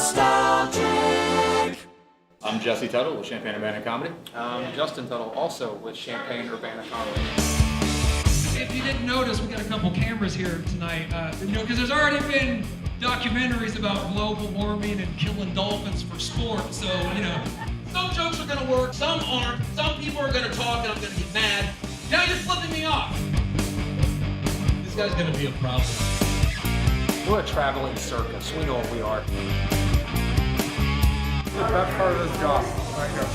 Nostalgic. I'm Justin Tuttle with Champaign-Urbana Comedy. I'm Justin Tuttle, also with Champaign-Urbana Comedy. If you didn't notice, we got a couple cameras here tonight. Because there's already been documentaries about global warming and killing dolphins for sport. So, some jokes are gonna work, some aren't. Some people are gonna talk and I'm gonna get mad. Now you're flipping me off. This guy's gonna be a problem. We're a traveling circus. We know what we are. The best part of this job. Right here.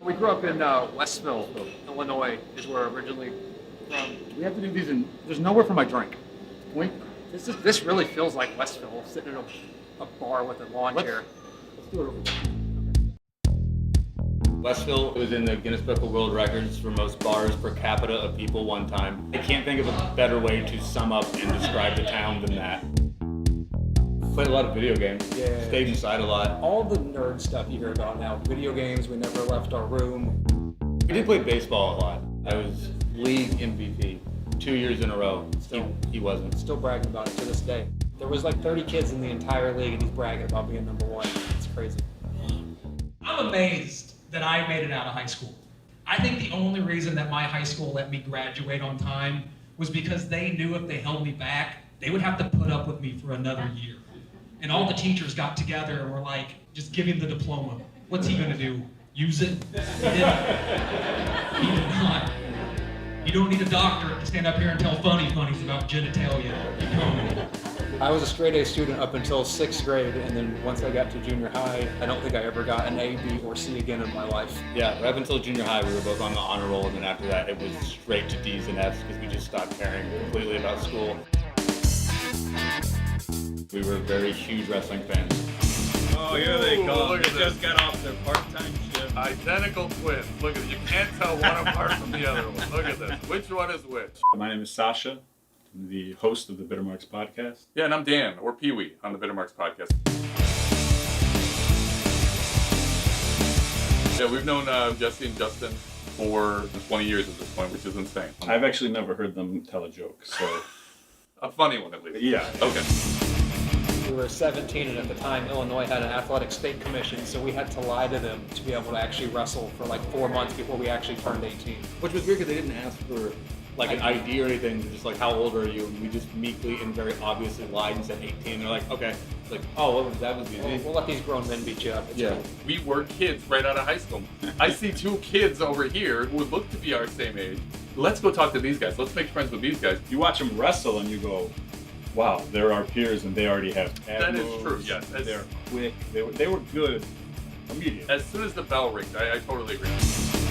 We grew up in Westville, Illinois, is where we're originally from. We have to do these in, there's nowhere for my drink. Wink. This really feels like Westville, sitting in a bar with a lawn chair. Let's do it over there. Westville was in the Guinness Book of World Records for most bars per capita of people one time. I can't think of a better way to sum up and describe the town than that. Played a lot of video games. Yeah. Stayed inside a lot. All the nerd stuff you hear about now. Video games, we never left our room. We did play baseball a lot. I was league MVP 2 years in a row. He wasn't. Still bragging about it to this day. There was like 30 kids in the entire league and he's bragging about being number one. It's crazy. I'm amazed that I made it out of high school. I think the only reason that my high school let me graduate on time was because they knew if they held me back, they would have to put up with me for another year. And all the teachers got together and were like, just give him the diploma. What's he gonna do? Use it? He didn't. He did not. You don't need a doctor to stand up here and tell funnies about genitalia. You don't. I was a straight A student up until 6th grade, and then once I got to junior high, I don't think I ever got an A, B, or C again in my life. Yeah, right up until junior high, we were both on the honor roll, and then after that, it was straight to D's and F's because we just stopped caring completely about school. We were very huge wrestling fans. Oh, here they come. Look at They this. just got off their part-time shift. Identical twins. Look at it. You can't tell one apart from the other one. Look at this. Which one is which? My name is Sasha. I'm the host of the Bitter Marks podcast. Yeah, and I'm Dan, or PeeWee, on the Bitter Marks podcast. Yeah, we've known Jesse and Justin for 20 years at this point, which is insane. I've actually never heard them tell a joke, so A funny one, at least. yeah. Okay. We were 17, and at the time, Illinois had an athletic state commission, so we had to lie to them to be able to actually wrestle for like 4 months before we actually turned 18. Which was weird because they didn't ask for like an ID or anything. They're just like, how old are you? And we just meekly and very obviously lied and said 18. They're like, okay. It's like, oh, well, that was easy. We'll let these grown men beat you up. It's Yeah. cool. We were kids right out of high school. I see two kids over here who would look to be our same age. Let's go talk to these guys. Let's make friends with these guys. You watch them wrestle and you go, wow, they're our peers and they already have pad That is moves. true, yes. They're quick. They were good immediately. As soon as the bell rings, I totally agree.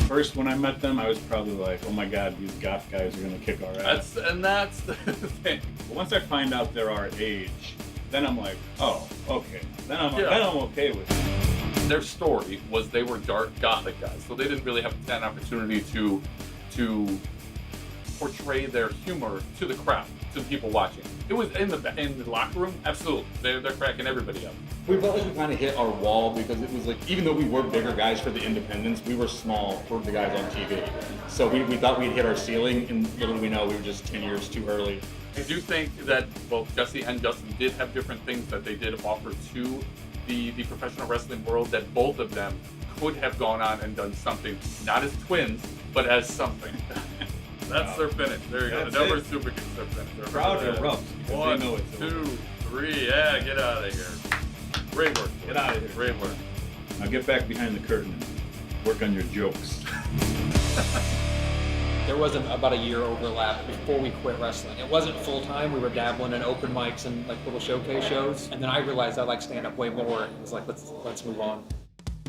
First, when I met them, I was probably like, oh my God, these goth guys are going to kick our ass. That's the thing. But once I find out they're our age, then I'm like, oh, okay. Then I'm okay with it. Their story was they were dark gothic guys, so they didn't really have an opportunity to portray their humor to the crowd, to the people watching. It was in the locker room, absolutely. They're cracking everybody up. We felt like we kind of hit our wall because it was like, even though we were bigger guys for the independents, we were small for the guys on TV. So we thought we'd hit our ceiling, and little did we know we were just 10 years too early. I do think that both Jesse and Justin did have different things that they did offer to the professional wrestling world that both of them could have gone on and done something, not as twins, but as something. That's their finish. There you go. The number super gets their finish. Crowd erupts because 1, they know it's 2, over. 3. Yeah, get out of here. Great work. Get out of here. Great work. Now get back behind the curtain and work on your jokes. There wasn't about a year overlap before we quit wrestling. It wasn't full time. We were dabbling in open mics and like little showcase shows. And then I realized I like stand up way more. It was like, let's move on.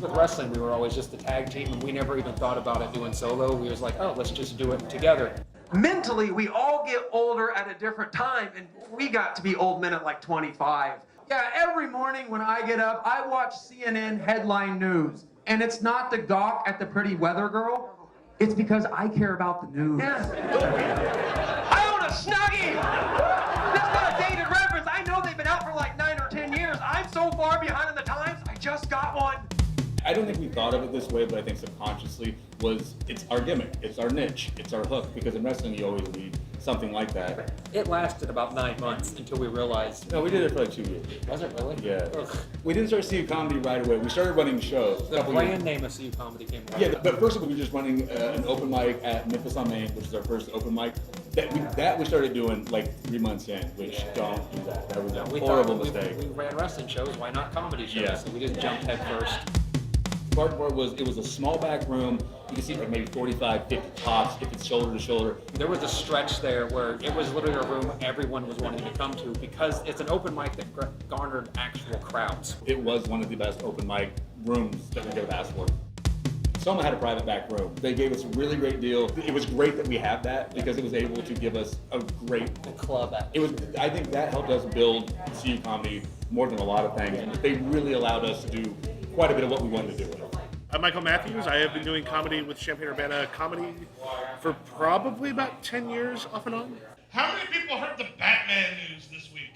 With wrestling, we were always just a tag team, and we never even thought about it doing solo. We was like, oh, let's just do it together. Mentally, we all get older at a different time, and we got to be old men at like 25. Yeah, every morning when I get up, I watch CNN headline news, and it's not to gawk at the pretty weather girl. It's because I care about the news. Yeah. I own a Snuggie! That's not a dated reference. I know they've been out for like 9 or 10 years. I'm so far behind in the times, I just got one. I don't think we thought of it this way, but I think subconsciously it's our gimmick, it's our niche, it's our hook, because in wrestling you always need something like that. It lasted about 9 months until we realized. No, we did it for like 2 years. Was it really? Yeah. Ugh. We didn't start CU Comedy right away. We started running shows. The brand name of CU Comedy came along. Yeah, but first we were just running an open mic at Memphis on Main, which is our first open mic. That we started doing like 3 months in, which don't do that. That was a horrible mistake. We ran wrestling shows, why not comedy shows? Yeah. So we just jumped head first. The hard part was it was a small back room. You can see like maybe 45, 50 tops if it's shoulder to shoulder. There was a stretch there where it was literally a room everyone was wanting to come to because it's an open mic that garnered actual crowds. It was one of the best open mic rooms that we could have asked for. Soma had a private back room. They gave us a really great deal. It was great that we had that because it was able to give us a great club atmosphere. I think that helped us build CU Comedy more than a lot of things. They really allowed us to do quite a bit of what we wanted to do with it. I'm Mikel Matthews. I have been doing comedy with Champaign-Urbana Comedy for probably about 10 years, off and on. How many people heard the Batman news this week?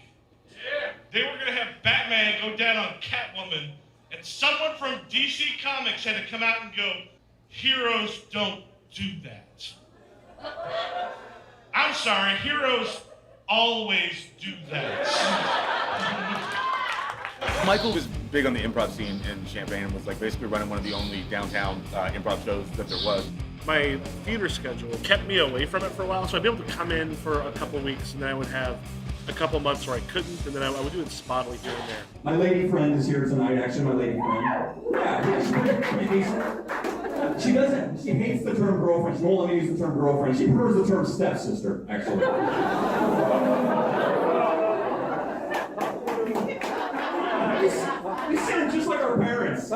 Yeah. They were going to have Batman go down on Catwoman, and someone from DC Comics had to come out and go, heroes don't do that. I'm sorry, heroes always do that. Michael was big on the improv scene in Champaign and was like basically running one of the only downtown improv shows that there was. My theater schedule kept me away from it for a while, so I'd be able to come in for a couple weeks, and then I would have a couple months where I couldn't, and then I would do it spottily here and there. My lady friend is here tonight, actually my lady friend. Yeah, she's pretty decent. She doesn't, she hates the term girlfriend. She won't let me use the term girlfriend. She prefers the term stepsister, actually. We sound just like our parents.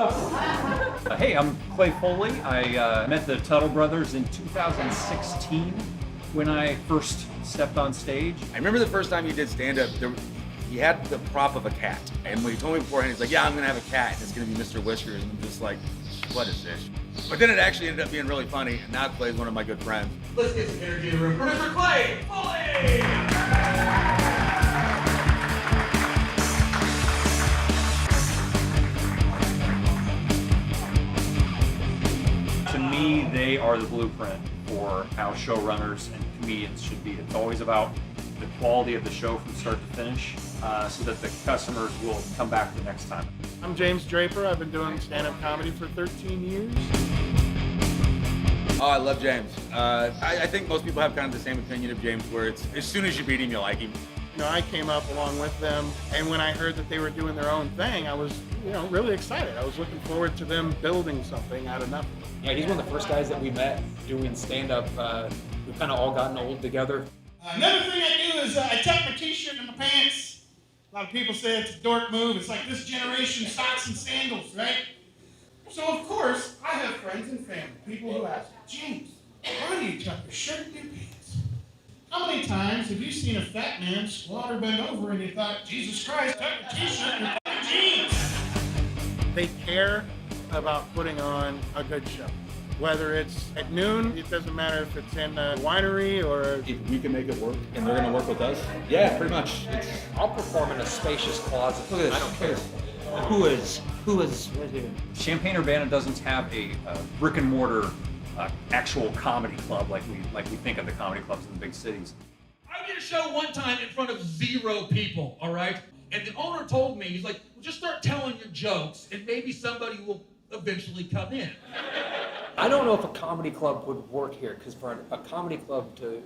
Hey, I'm Clay Foley. I met the Tuttle brothers in 2016 when I first stepped on stage. I remember the first time he did stand-up, he had the prop of a cat. And when he told me beforehand, he's like, yeah, I'm gonna have a cat, and it's gonna be Mr. Whiskers. And I'm just like, what is this? But then it actually ended up being really funny, and now Clay's one of my good friends. Let's get some energy in the room. Producer Clay Foley! To me, they are the blueprint for how showrunners and comedians should be. It's always about the quality of the show from start to finish, so that the customers will come back the next time. I'm James Draper. I've been doing stand-up comedy for 13 years. Oh, I love James. I think most people have kind of the same opinion of James, where it's as soon as you beat him, you like him. You know, I came up along with them, and when I heard that they were doing their own thing, I was, really excited. I was looking forward to them building something out of nothing. Yeah, he's one of the first guys that we met doing stand-up. We've kind of all gotten old together. Another thing I do is I tuck my t-shirt in my pants. A lot of people say it's a dork move. It's like this generation socks and sandals, right? So of course, I have friends and family, people who ask, James, why do you tuck your shirt in your pants? How many times have you seen a fat man squat or bend over and you thought, Jesus Christ, tuck your t-shirt in your fucking jeans? They care about putting on a good show. Whether it's at noon, it doesn't matter if it's in a winery or... If we can make it work, and they're gonna work with us, yeah, pretty much. I'll perform in a spacious closet. Look at this. I don't care. Who is Champaign-Urbana doesn't have a brick and mortar actual comedy club like we think of the comedy clubs in the big cities. I did a show one time in front of 0 people, all right? And the owner told me, he's like, well, just start telling your jokes and maybe somebody will eventually come in. I don't know if a comedy club would work here, because for a comedy club to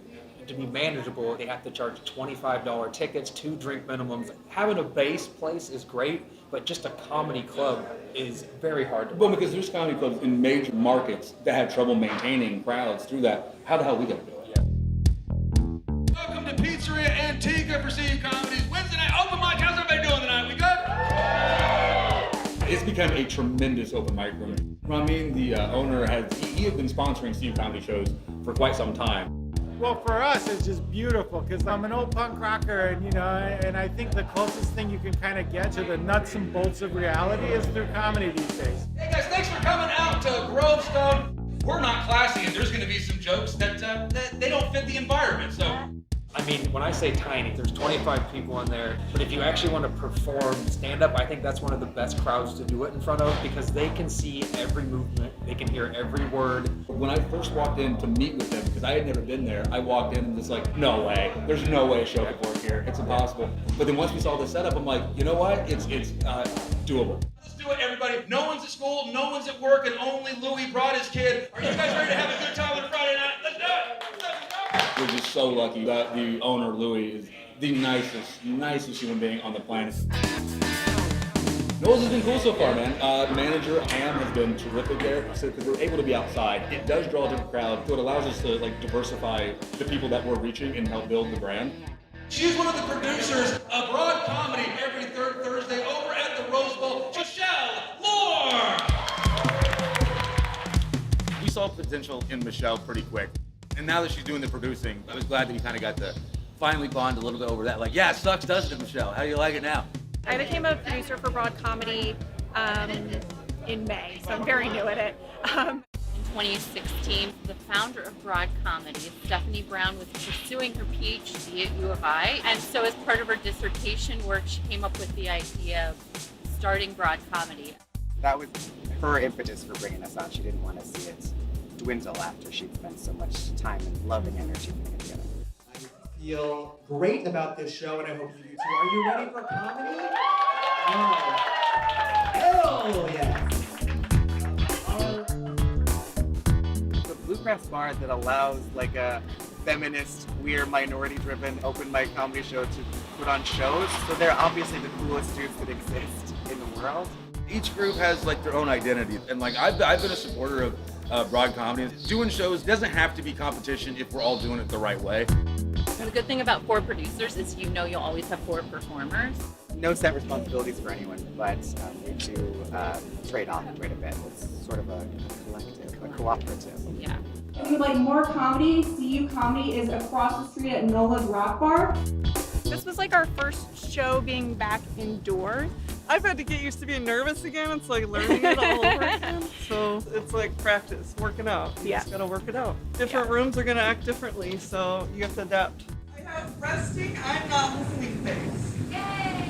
be manageable, they have to charge $25 tickets, 2 drink minimums. Having a base place is great, but just a comedy club is very hard to Well, run. because there's comedy clubs in major markets that have trouble maintaining crowds through that. How the hell are we gonna do it? Welcome to Pizzeria Antigua for CU Comedies. Wednesday night open mic. How's everybody doing tonight? We good? It's become a tremendous open mic room. Ramin, the owner, he had been sponsoring CU Comedy shows for quite some time. Well, for us, it's just beautiful because I'm an old punk rocker, and I think the closest thing you can kind of get to the nuts and bolts of reality is through comedy these days. Hey guys, thanks for coming out to Grovestone. We're not classy, and there's going to be some jokes that they don't fit the environment. So I mean, when I say tiny, there's 25 people in there, but if you actually want to perform stand-up, I think that's one of the best crowds to do it in front of because they can see every movement, they can hear every word. When I first walked in to meet with him, because I had never been there, I walked in and was like, no way, there's no way a show could work here, it's impossible. But then once we saw the setup, I'm like, you know what, it's doable. Let's do it, everybody. No one's at school, no one's at work, and only Loui brought his kid. Are you guys ready to have a good time on a Friday night? Let's do it! We're just so lucky that the owner, Loui, is the nicest human being on the planet. Knowles has been cool so far, man. Manager Ham has been terrific there because we're able to be outside. It does draw a different crowd, so it allows us to diversify the people that we're reaching and help build the brand. She's one of the producers of Broad Comedy every third Thursday over at the Rose Bowl. Michelle Moore! We saw potential in Michelle pretty quick. And now that she's doing the producing, I was glad that we kind of got to finally bond a little bit over that. Like, yeah, it sucks, doesn't it, Michelle? How do you like it now? I became a producer for Broad Comedy in May, so I'm very new at it. In 2016, the founder of Broad Comedy, Stephanie Brown, was pursuing her PhD at U of I, and so as part of her dissertation work, she came up with the idea of starting Broad Comedy. That was her impetus for bringing us on. She didn't want to see it dwindle after she'd spent so much time and love and energy putting it together. I feel great about this show, and I hope you do too. Are you ready for comedy? Oh, hell yes! The Bluegrass bar that allows like a feminist, queer, minority-driven open mic comedy show to put on shows. So they're obviously the coolest dudes that exist in the world. Each group has their own identity, and I've been a supporter of Broad Comedy. Doing shows doesn't have to be competition if we're all doing it the right way. And the good thing about 4 producers is you'll always have 4 performers. No set responsibilities for anyone, but we do trade off quite a bit. It's sort of a collective, a cooperative. Yeah. If you'd like more comedy, CU Comedy is across the street at Nola's Rock Bar. This was like our first show being back indoors. I've had to get used to being nervous again. It's like learning it all over again. So it's like practice, working out. You just gotta work it out. Different rooms are gonna act differently, so you have to adapt. I have resting, I'm not listening face. Yay!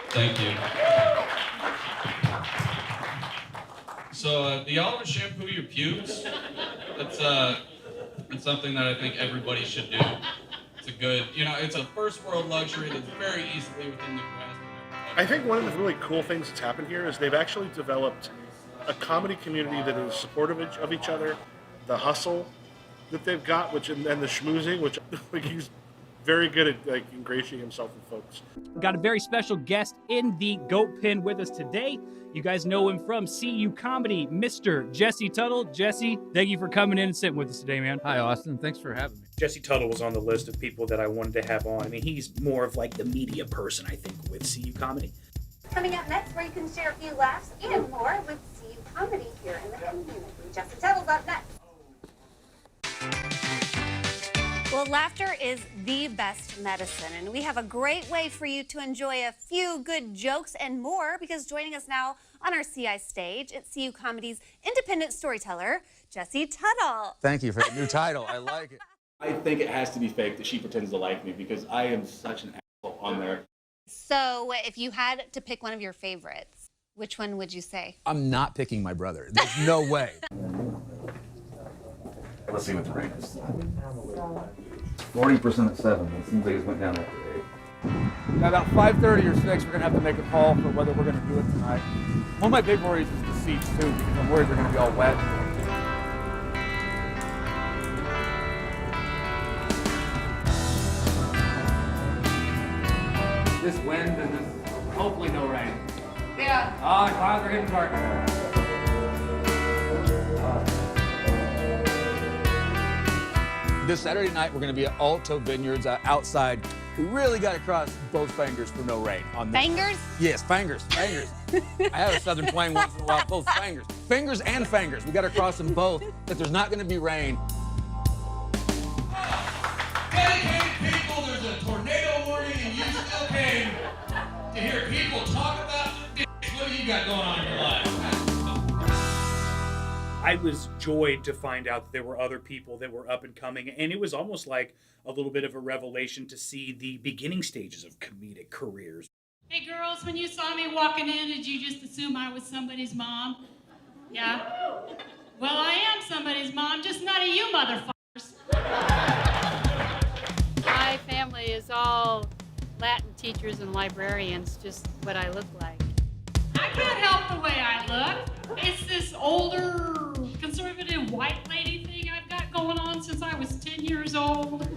Thank you. So, do y'all ever shampoo your pubes? That's something that I think everybody should do. It's a good, it's a first world luxury that's very easily within the grasp of everybody. I think one of the really cool things that's happened here is they've actually developed a comedy community that is supportive of each other. The hustle that they've got, and the schmoozing, which he's very good at ingratiating himself with folks. We've got a very special guest in the goat pen with us today. You guys know him from CU Comedy, Mr. Jesse Tuttle. Jesse, thank you for coming in and sitting with us today, man. Hi, Austin. Thanks for having me. Jesse Tuttle was on the list of people that I wanted to have on. I mean, he's more of the media person, I think, with CU Comedy. Coming up next, where you can share a few laughs and more with CU Comedy here in the community. Justin Tuttle's up next. Well, laughter is the best medicine, and we have a great way for you to enjoy a few good jokes and more, because joining us now on our CI stage, it's CU Comedy's independent storyteller, Jesse Tuttle. Thank you for the new title. I like it. I think it has to be fake that she pretends to like me because I am such an asshole on there. So, if you had to pick one of your favorites, which one would you say? I'm not picking my brother. There's no way. Let's see what the rate is. 40% at 7. It seems like it went down after 8. Now, about 5:30 or 6, we're going to have to make a call for whether we're going to do it tonight. One of my big worries is the seats, too, because I'm worried they're going to be all wet. This wind and this, hopefully no rain. Yeah. Oh, the clouds are getting dark. This Saturday night, we're going to be at Alto Vineyards outside. We really got to cross both fingers for no rain. On this. Fingers? Yes, fingers. I have a southern twang once in a while, both fingers. Fingers and fingers. We got to cross them both, that there's not going to be rain. Dedicated people, there's a tornado warning and you still came to hear people talk about I was joyed to find out that there were other people that were up and coming, and it was almost like a little bit of a revelation to see the beginning stages of comedic careers. Hey girls, when you saw me walking in, did you just assume I was somebody's mom? Yeah? Well, I am somebody's mom, just none of you motherfuckers. My family is all Latin teachers and librarians, just what I look like. I can't help the way I look. It's this older, conservative white lady thing I've got going on since I was 10 years old.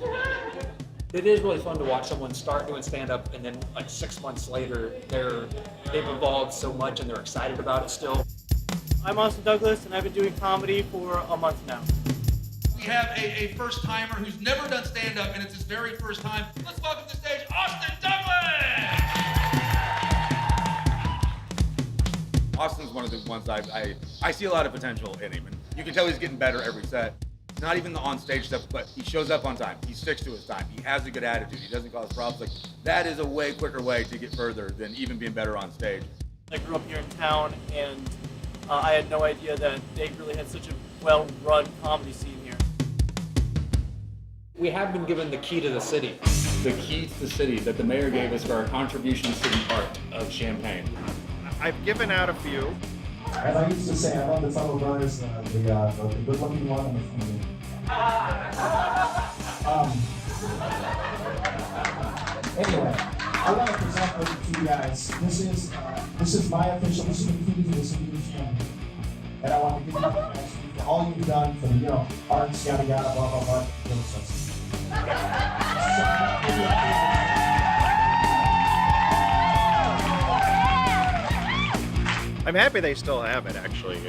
It is really fun to watch someone start doing stand-up and then like 6 months later, they've evolved so much and they're excited about it still. I'm Austin Douglas, and I've been doing comedy for a month now. We have a first-timer who's never done stand-up, and it's his very first time. Let's welcome to the stage, Austin Douglas! Austin's one of the ones I see a lot of potential in him, and you can tell he's getting better every set. It's not even the on-stage stuff, but he shows up on time. He sticks to his time. He has a good attitude. He doesn't cause problems. Like, that is a way quicker way to get further than even being better on stage. I grew up here in town, and I had no idea that they really had such a well-run comedy scene here. We have been given the key to the city. The key to the city that the mayor gave us for our contributions to the art of Champaign. I've given out a few. As I used to say, I love the fellow brothers, the good-looking one and the funny. Anyway, I want to present with you guys. This is my official. This is the key to the city of Champaign, and I want to give you thanks for all you've done for the arts, yada yada, blah blah blah. I'm happy they still have it, actually.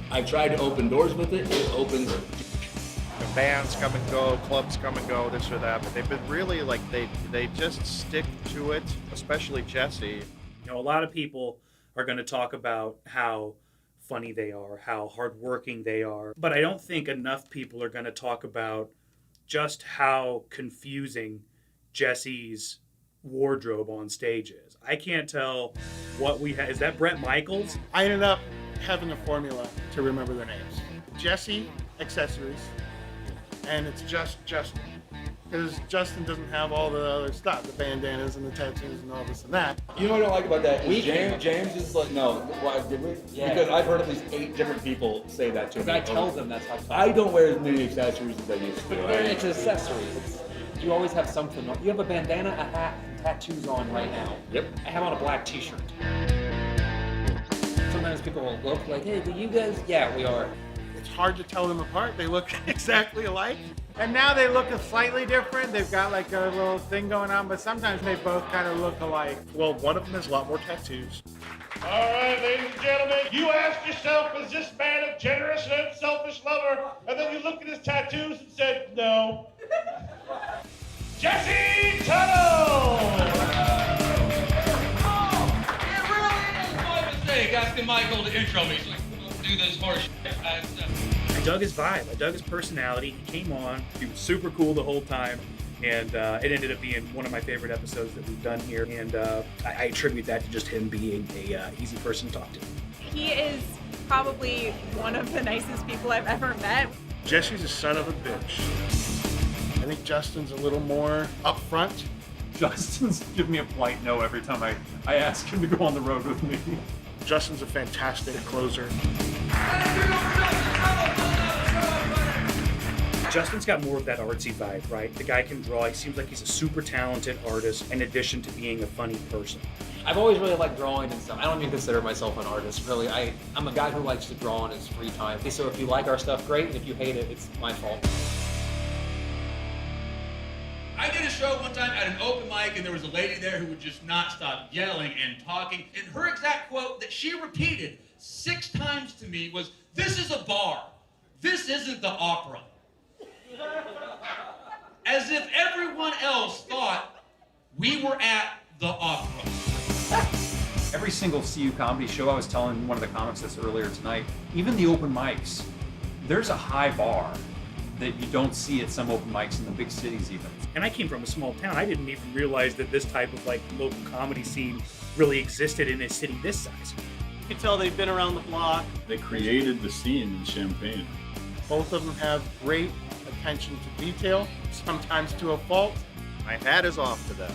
I've tried to open doors with it. It opens. The bands come and go, clubs come and go, this or that, but they've been really like they just stick to it, especially Jesse. You know, a lot of people are going to talk about how funny they are, how hardworking they are, but I don't think enough people are going to talk about just how confusing Jesse's wardrobe on stage is. I can't tell what we have. Is that Brett Michaels? I ended up having a formula to remember their names. Jesse, accessories, and it's just Justin. Because Justin doesn't have all the other stuff, the bandanas and the tattoos and all this and that. You know what I don't like about that? James is like, no, why did we? Yeah. Because I've heard at least 8 different people say that to me. I tell them that's how I don't wear as many accessories as I used to. It's accessories. You always have something. You have a bandana, a hat, and tattoos on right now. Yep. I have on a black t-shirt. Sometimes people will look like, hey, do you guys? Yeah, we are. It's hard to tell them apart. They look exactly alike. And now they look slightly different. They've got like a little thing going on, but sometimes they both kind of look alike. Well, one of them has a lot more tattoos. All right, ladies and gentlemen, you asked yourself, is this man a generous and unselfish lover? And then you looked at his tattoos and said, no. Jesse Tuttle! It really is my mistake asking Michael to intro me. He's like, don't do this horse shit. I dug his vibe. I dug his personality. He came on. He was super cool the whole time. And it ended up being one of my favorite episodes that we've done here. And I attribute that to just him being a easy person to talk to. He is probably one of the nicest people I've ever met. Jesse's a son of a bitch. I think Justin's a little more upfront. Justin's give me a polite no every time I ask him to go on the road with me. Justin's a fantastic closer. Justin's got more of that artsy vibe, right? The guy can draw. He seems like he's a super talented artist in addition to being a funny person. I've always really liked drawing and stuff. I don't even consider myself an artist, really. I'm a guy who likes to draw in his free time. So if you like our stuff, great. And if you hate it, it's my fault. I did a show one time at an open mic, and there was a lady there who would just not stop yelling and talking. And her exact quote that she repeated 6 times to me was, "This is a bar. This isn't the opera." As if everyone else thought we were at the opera. Every single CU comedy show, I was telling one of the comics this earlier tonight, even the open mics, there's a high bar that you don't see at some open mics in the big cities even. And I came from a small town. I didn't even realize that this type of like local comedy scene really existed in a city this size. You can tell they've been around the block. They created the scene in Champaign. Both of them have great attention to detail, sometimes to a fault. My hat is off to them,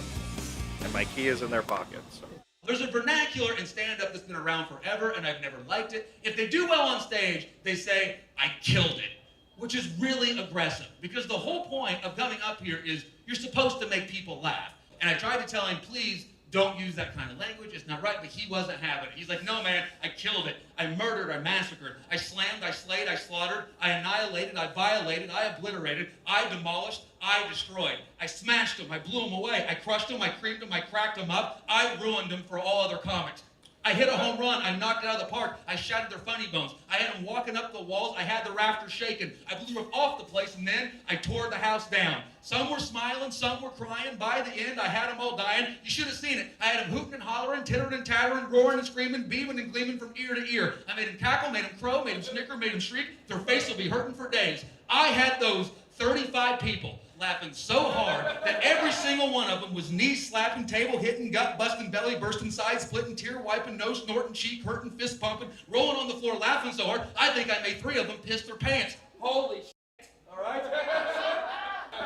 and my key is in their pocket. So. There's a vernacular in stand-up that's been around forever, and I've never liked it. If they do well on stage, they say, I killed it, which is really aggressive, because the whole point of coming up here is you're supposed to make people laugh. And I tried to tell him, please don't use that kind of language, it's not right, but he wasn't having it. He's like, no man, I killed it. I murdered, I massacred, I slammed, I slayed, I slaughtered, I annihilated, I violated, I obliterated, I demolished, I destroyed. I smashed them, I blew them away, I crushed them, I creamed them, I cracked them up, I ruined them for all other comics. I hit a home run, I knocked it out of the park, I shattered their funny bones, I had them walking up the walls, I had the rafters shaking, I blew them off the place, and then I tore the house down. Some were smiling, some were crying. By the end, I had them all dying. You should have seen it. I had them hooting and hollering, tittering and tattering, roaring and screaming, beaming and gleaming from ear to ear. I made them cackle, made them crow, made them snicker, made them shriek. Their face will be hurting for days. I had those 35 people laughing so hard that every single one of them was knee slapping, table hitting, gut busting, belly bursting, side splitting, tear wiping, nose snorting, cheek hurting, fist pumping, rolling on the floor laughing so hard, I think I made 3 of them piss their pants. Holy shit, all right?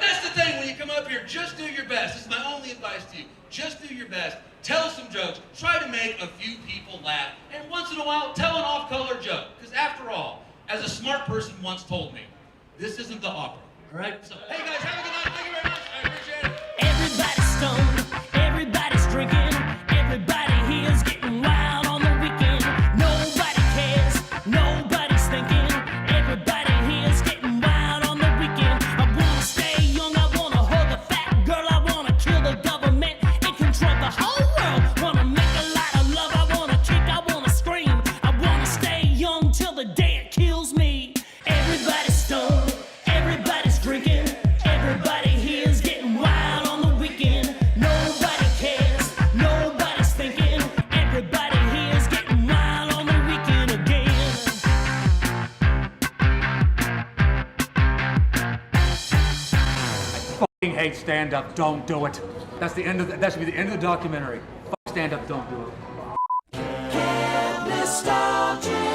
That's the thing when you come up here, just do your best. This is my only advice to you. Just do your best. Tell some jokes. Try to make a few people laugh. And once in a while, tell an off-color joke. Because after all, as a smart person once told me, this isn't the opera. All right? So, hey guys, have a good night. Thank you very much. I appreciate it. Everybody's stoned. Everybody's drinking. Everybody here's getting wild on the weekend. Nobody cares. Nobody's thinking. Everybody here's getting wild on the weekend. I wanna stay young. I wanna hug a fat girl. I wanna kill the government and control the whole world. Wanna make a lot of love. I wanna kick. I wanna scream. I wanna stay young till the day it kills me. Everybody's stoned. Everybody's drinking. Everybody here's getting wild on the weekend. Nobody cares. Nobody's thinking. Everybody here's getting wild on the weekend again. Fucking hate stand-up. Don't do it. That's the end of that should be the end of the documentary. Fuck stand-up. Don't do it. Nostalgia.